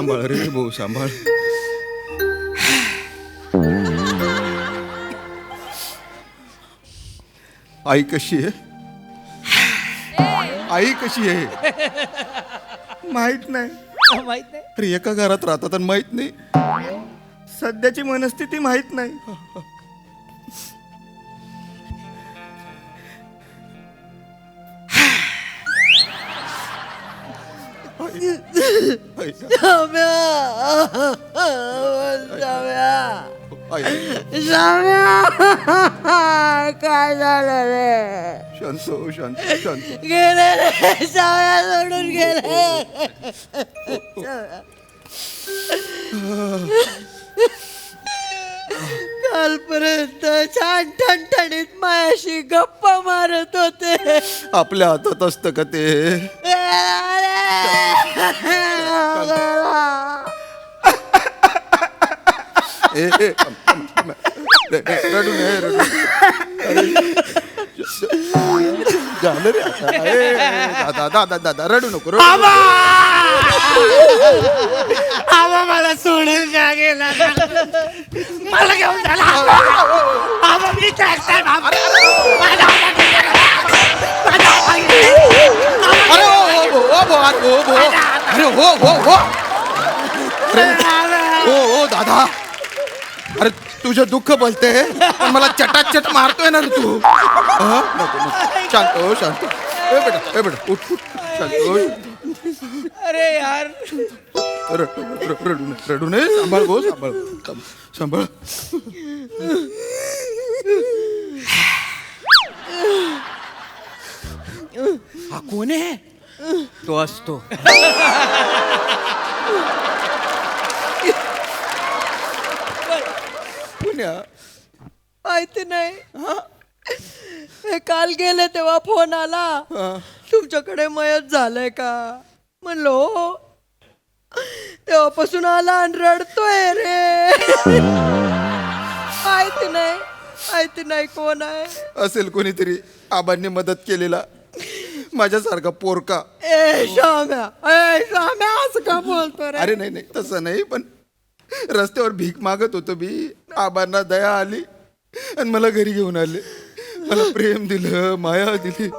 सांभाळ रे भाऊ सांभाळ. आई कशी आहे? आई कशी आहे माहित नाही. माहित नाही. अरे एका घरात राहतात आणि माहित नाही. सध्याची मनस्थिती माहित नाही. आई, काय झालं रे? शांत हो, शांत शांत. गेले रे, शाम्या सोडून गेले. कालपर्यंत छान ठणठणीत मायाशी गप्पा मारत होते. आपल्या हातात असतं का ते? रडू नये रडू. झालं रे आता. दादा दादा दादा रडू नको रडू. आबा मला सोडून का गेला? मला घेऊन झाला. आबा मी ट्रॅक्टर अरे हो दादा. अरे तुझं दुःख बोलते पण मला चटाचट मारतोय ना रे तू. नको नको शांत हो शांत. ए बेटा उठ उठ शांत हो. अरे यार रडू नये. सांभाळ गो सांभाळ सांभाळ. हा कोण आहे? तो असतो. पुण्या माहिती नाही. हे काल गेले तेव्हा फोन आला, तुमच्याकडे मयत झालंय का? म्हणलो हो. तेव्हापासून आला आणि रडतोय रे. माहिती नाही कोण आहे. असेल कोणीतरी आबांनी मदत केलेला माझ्यासारखा पोरका. ए शाम्या असं का बोलतो रे? अरे नाही तसं नाही, पण रस्त्यावर भीक मागत होतो मी. आबांना दया आली आणि मला घरी घेऊन आले. मला प्रेम दिलं, माया दिली,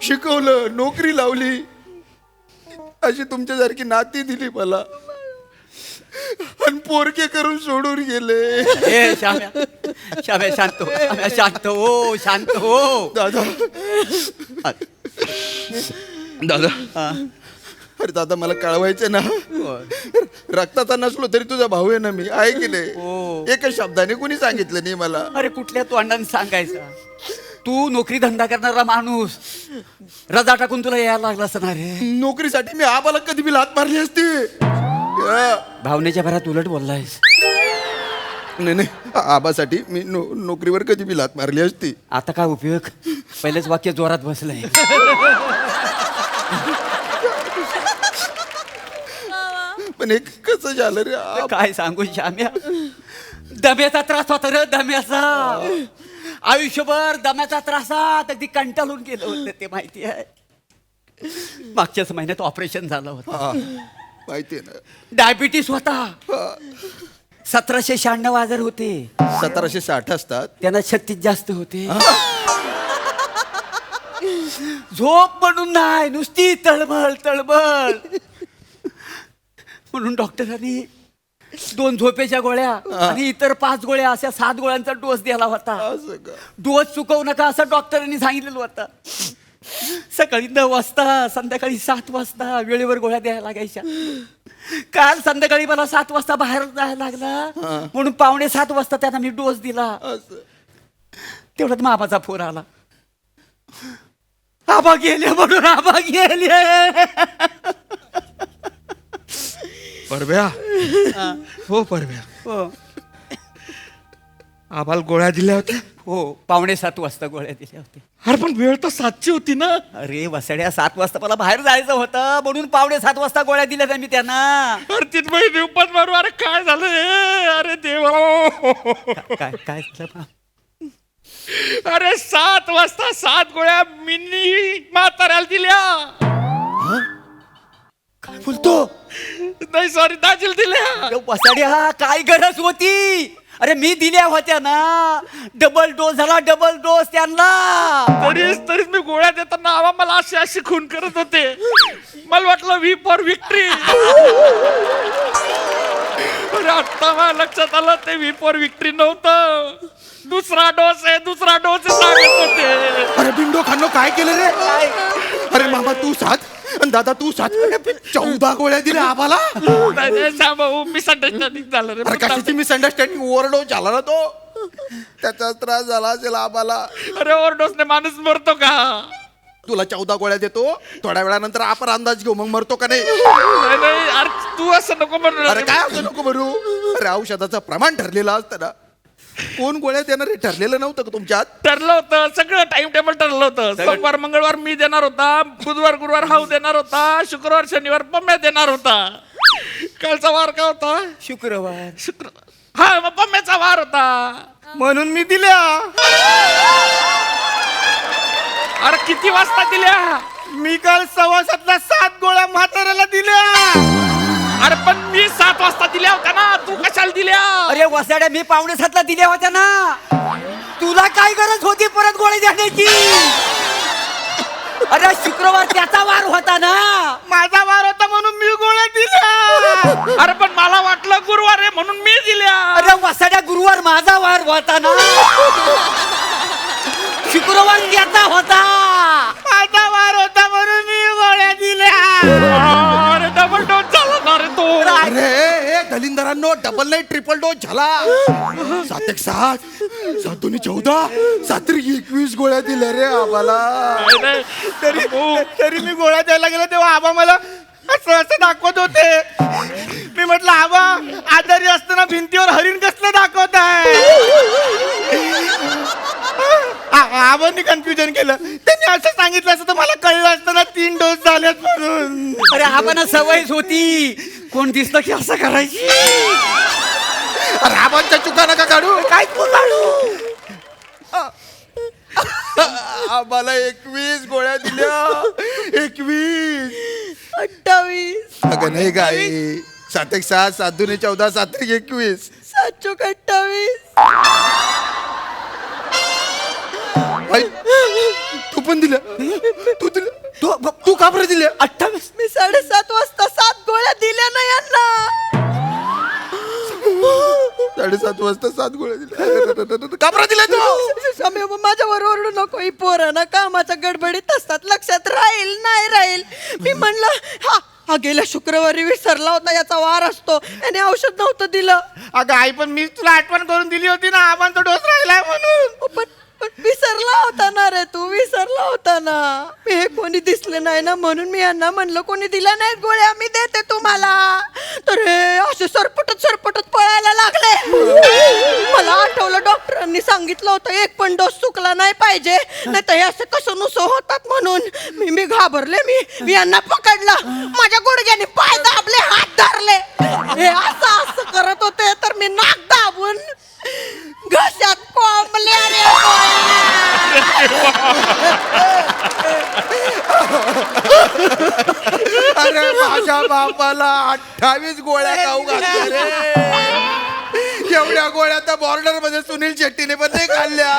शिकवलं, नोकरी लावली. अशी तुमच्यासारखी नाती दिली मला आणि पोरके करून सोडून गेले. ए शाम्या शांत हो. शांत हो दादा अरे दादा मला कळवायचे ना. रक्ताचा नसलो तरी तुझा भाऊ आहे ना मी. आहे की नाही? एका शब्दाने कुणी सांगितलं नाही मला. अरे कुठल्या तोंडाने सांगायचं? तू नोकरी धंदा करणारा माणूस, रजा टाकून तुला यायला लागला असणार रे. नोकरीसाठी मी आबाला कधी बी लात मारली असती. भावनेच्या भरात उलट बोललायस. नाही आबासाठी मी नोकरीवर कधी बी लात मारली असती. आता काय उपयोग? पहिलेच वाक्य जोरात बसलंय. पण एक कसं झालं रे काय सांगू श्याम्या, दम्याचा त्रास होता रे. दम्याचा आयुष्यभर दम्याचा त्रासात अगदी कंटाळून गेलं होतं. ते माहिती आहे. मागच्याच महिन्यात ऑपरेशन झालं होतं. माहितीये ना. डायबिटीस होता. 1796 आजार होते. 1760 असतात. त्यांना 36 जास्त होते. झोप म्हणून नाही, नुसती तळमळ. म्हणून डॉक्टरांनी 2 झोपेच्या गोळ्या आणि इतर 5 गोळ्या अशा 7 गोळ्यांचा डोस द्यायला होता. डोस चुकवू नका असं डॉक्टरांनी सांगितलेलं होतं. सकाळी 9 वाजता, संध्याकाळी 7 वाजता वेळेवर गोळ्या द्यायला लागायच्या. काल संध्याकाळी मला 7 वाजता बाहेर जायला लागला, म्हणून 6:45 वाजता त्यांना मी डोस दिला. तेवढ्यात मामाचा फोन आला. आबा गेले म्हणून. आबा गेले. परव्या हो परव्या हो आम्हाला गोळ्या दिल्या होत्या. हो 6:45 वाजता गोळ्या दिल्या होत्या. अरे पण वेळ तर 7ची होती ना. अरे वसड्या 7 वाजता मला बाहेर जायचं होतं, म्हणून 6:45 वाजता गोळ्या दिल्या मी त्यांना. अरे तिथं उपास मारू. अरे काय झालं? अरे देवा. काय झालं? अरे 7 वाजता 7 गोळ्या मिनी म्हाताऱ्याला दिल्या. बोलतो नाही सॉरी दाजील दिल्या वसाड्या काय गरज होती? अरे मी दिल्या होत्या ना, डबल डोस झाला, डबल डोस त्यांना. तरीच मी गोळ्या देताना आवा मला अशी अशी खून करत होते. मला वाटलं व्ही फॉर विक्ट्री. अरे आता मला लक्षात आलं ते व्ही फॉर विक्ट्री नव्हतं, दुसरा डोस आहे सांगत होते. अरे बिंडो खानो काय केलं रे? अरे मामा तू 7 आणि दादा तू 7, 14 गोळ्या दिल्या आम्हाला. भाऊ मिसअंडरस्टँडिंग झालं रे. अरे कशाची मिसअंडरस्टँडिंग? ओव्हरडोस झाला ना तो, त्याचा त्रास झाला असेल आम्हाला. अरे ओव्हरडोसने माणूस मरतो का? तुला 14 गोळ्या देतो, थोड्या वेळानंतर आपण अंदाज घेऊ, मग मरतो का नाही? नाही अरे तू असं नको म्हणू. अरे काय असं नको भरू. अरे औषधाचं प्रमाण ठरलेलं असतं ना. कोण गोळ्या देणार हे ठरलेलं नव्हतं का तुमच्यात? ठरलं होतं सगळं, टाइम टेबल ठरलं होतं. सोमवार मंगळवार मी देणार होता, बुधवार गुरुवार हाऊ देणार होता, शुक्रवार शनिवार पम्या देणार होता. कालचा वार काय होता? शुक्रवार. हा मग पम्याचा वार होता म्हणून मी दिल्या. अरे किती वाजता दिल्या? मी काल 7:15 7 गोळ्या म्हाताऱ्याला दिल्या. अरे पण मी 7 वाजता दिल्या होत्या ना, तू कशाला दिल्या? अरे वसाड्या मी 6:45 दिल्या होत्या ना. तुला काय गरज होती परत गोळी देण्याची? अरे शुक्रवार त्याचा वार होता ना. माझा वार होता म्हणून मी गोळ्या दिल्या. अरे पण मला वाटलं गुरुवार आहे म्हणून मी दिल्या. अरे वसाड्या गुरुवार माझा वार होता ना. शुक्रवार त्याचा होता. माझा वार होता म्हणून मी गोळ्या दिल्या. अरे डबल डोस झाला ना रे तो. अरे हे दलिंदरांनो, डबल नाही ट्रिपल डोस झाला. 7 1 7 7 2 14 7 21 गोळ्या दिल्या रे आम्हाला. तरी मी गोळ्या द्यायला गेलो तेव्हा आबा मला असं दाखवत होते. मी म्हटलं आबा आजारी असताना भिंतीवर हरिण कसलं दाखवत आहे. आबांनी कन्फ्युजन केलं. त्यांनी असं सांगितलं असतं तर मला कळलं असतं ना 3 डोस झालेत म्हणून. अरे आपण सवयच होती, कोण दिसलं की असं करायची. राबांच्या चुका नका काढू. काय तू काढू? आम्हाला 21 गोळ्या दिल्या. 21. 28 अगं नाही काय. 7 1 7 7 2 14 7 3 21. 7 चोक 28. आई, तू पण दिल्या. तू दिल्या. तू का बरं दिल्या? 28. मी 7:30 वाजता 7 गोळ्या दिल्या ना यांना. 7:30 वाजता 7 गोळ्या दिल्या. का बरं दिल्या तू? स्वामी बाबा माझ्यावर ओरडू नको. ही पोरं ना कामाच्या गडबडीत असतात, लक्षात राहील नाही राहील. मी म्हणलं हा गेल्या शुक्रवारी विसरला होता, याचा वार असतो, याने औषध नव्हतं दिलं. अगं आई पण मी तुला आठवण करून दिली होती ना आबांचा डोस राहिलाय म्हणून. पण विसरला होता ना रे तू, विसरला होता ना. मी हे कोणी दिसले नाही ना म्हणून मी यांना म्हणलं कोणी दिल्या नाहीत गोळ्या, मी देते तुम्हाला. तर हे असे सरपटत पळायला लागले. मला आठवलं डॉक्टरांनी सांगितलं होतं 1 पण डोस चुकला नाही पाहिजे, नाही तर हे असं कसं नुसं होतात म्हणून. मी घाबरले. मी यांना पकडलं, माझ्या गुडघ्याने पाय दाबले, हात धरले. हे असं करत होते तर मी नाक दाबून घशात कोंबल्या रे अरे माझ्या बापाला 28 गोळ्या खाऊ घातल्या रे. एवढ्या गोळ्या तर बॉर्डर मध्ये सुनील शेट्टीने पण नाही खाल्ल्या.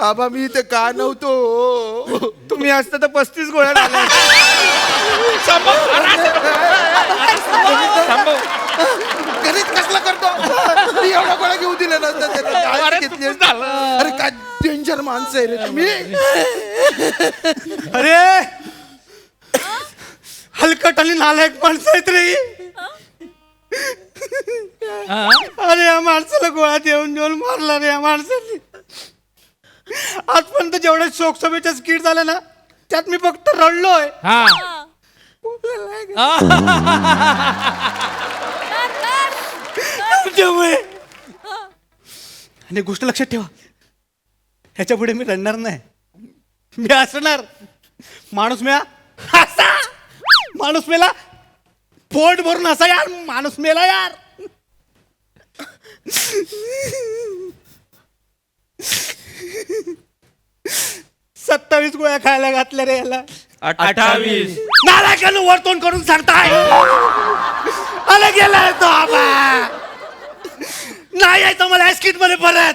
आबा मी इथे का नव्हतो? तुम्ही असतं तर 35 गोळ्या झाल्या. गणित कसला करतो? मी एवढ्या गोळ्या घेऊ दिल्या नसतं त्याला. अरे काय घेतली? चुकून झालं. अरे काय डेंजर माणसं आहे रे तुम्ही. अरे हलकट आणि नालायक माणसं आहेत रे. अरे या माणसाला गोळ्या देऊन मारला रे या माणसाने. आजपर्यंत जेवढे शोकसभेच्या स्किट झाले ना त्यात मी फक्त रडलोय. त्यामुळे आणि एक गोष्ट लक्षात ठेवा, ह्याच्या पुढे मी रडणार नाही, मी हसणार. माणूस मेला हसा, माणूस मेला पोट भरून हसा यार, माणूस मेला यार. 27 गोळ्या खायला घातल्या रे याला. 28. नालायकानं वर्तवण करून सांगताय. अरे गेलाय तो आबा. नाही यायचं मला ऍस्किट मध्ये परत.